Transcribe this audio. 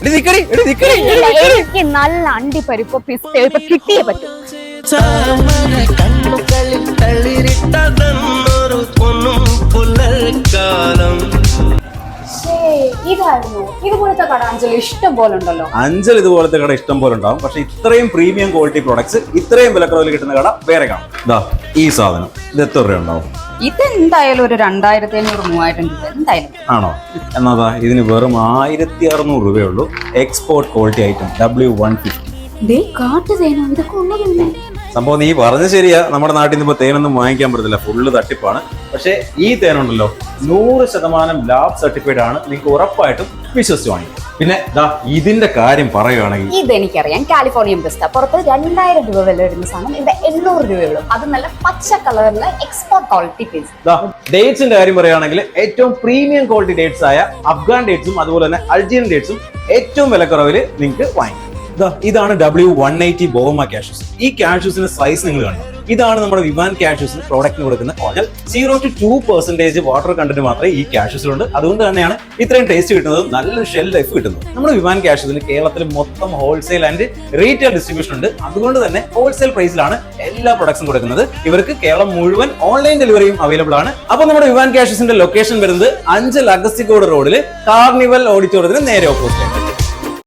എനിക്ക് നല്ല അണ്ടിപ്പരിപ്പോ പിസ്തയോ ഇപ്പൊ കിട്ടിയേ പറ്റും. ഇതായിരുന്നു ഇതുപോലത്തെ കട അഞ്ചൽ ഇഷ്ടം പോലെ ഉണ്ടല്ലോ. അഞ്ചൽ ഇതുപോലത്തെ കട ഇഷ്ടം പോലെ ഉണ്ടാവും. പക്ഷെ ഇത്രയും പ്രീമിയം ക്വാളിറ്റി പ്രൊഡക്ട്സ് ഇത്രയും വിലക്കുറവിൽ കിട്ടുന്ന കട വേറെ കാണും. ഇതാ ഈ സാധനം ഇത് എത്ര രൂപ ഉണ്ടാവും? ഇതെന്തായാലും ഒരു 2500-3000 രൂപ എന്തായാലും ആണോ? എന്നാ ഇതിന് വെറും 1600 രൂപയുള്ളൂ. Export quality item W150. സംഭവം നീ പറഞ്ഞ ശരിയാ, നമ്മുടെ നാട്ടിൽ നിന്ന് ഇപ്പൊ തേനൊന്നും വാങ്ങിക്കാൻ പറ്റത്തില്ല, ഫുള്ള് തട്ടിപ്പാണ്. പക്ഷെ ഈ തേനുണ്ടല്ലോ 100% ലാബ് സർട്ടിഫൈഡ് ആണ്. നിങ്ങൾക്ക് ഉറപ്പായിട്ടും വിശ്വസിച്ച് വാങ്ങിക്കും. പിന്നെ ഇതിന്റെ കാര്യം പറയുകയാണെങ്കിൽ ഇതെനിക്കറിയാം, കാലിഫോർണിയൻ പിസ്ത പുറത്ത് 2000 രൂപ വില വരുന്ന സാധനം ഇവിടെ 800 രൂപയുള്ളൂ. അത് നല്ല പച്ച കളറിലുള്ള എക്സ്പോർട്ട് ക്വാളിറ്റി പിസ്ത. ഡേറ്റ്സിന്റെ കാര്യം പറയുകയാണെങ്കിൽ ഏറ്റവും പ്രീമിയം ക്വാളിറ്റി ഡേറ്റ്സ് ആയ അഫ്ഗാൻ ഡേറ്റ്സും അതുപോലെ തന്നെ അൾജീരിയൻ ഡേറ്റ്സും ഏറ്റവും വിലക്കുറവിൽ നിങ്ങൾക്ക് വാങ്ങിക്കും. ഇതാണ് W180 ബോമ കാഷ്യൂസ്. ഈ കാഷ്യൂസിന്റെ സൈസ് നിങ്ങൾ കണ്ടു. ഇതാണ് നമ്മുടെ വിവാൻ കാഷ്യൂസിന് പ്രോഡക്റ്റിന് കൊടുക്കുന്ന ഓയിൽ. 0 to 2% വാട്ടർ കണ്ടന്റ് മാത്രമേ ഈ കാഷ്യൂസിലുണ്ട്. അതുകൊണ്ട് തന്നെയാണ് ഇത്രയും ടേസ്റ്റ് കിട്ടുന്നത്, നല്ലൊരു ഷെൽ ലൈഫ് കിട്ടുന്നത്. നമ്മുടെ വിവാൻ കാഷ്യൂസിന് കേരളത്തിൽ മൊത്തം ഹോൾസെയിൽ ആൻഡ് റീറ്റെയിൽ ഡിസ്ട്രിബ്യൂഷൻ ഉണ്ട്. അതുകൊണ്ട് തന്നെ ഹോൾസെയിൽ പ്രൈസിലാണ് എല്ലാ പ്രൊഡക്ട്സും കൊടുക്കുന്നത്. ഇവർക്ക് കേരളം മുഴുവൻ ഓൺലൈൻ ഡെലിവറിയും അവൈലബിൾ ആണ്. അപ്പോൾ നമ്മുടെ വിവാൻ കാഷ്യൂസിന്റെ ലൊക്കേഷൻ വരുന്നത് അഞ്ചൽ അഗസ്തിക്കോട് റോഡിൽ കാർണിവൽ ഓഡിറ്റോറിയത്തിന് നേരെ ഓപ്പോസിറ്റ്.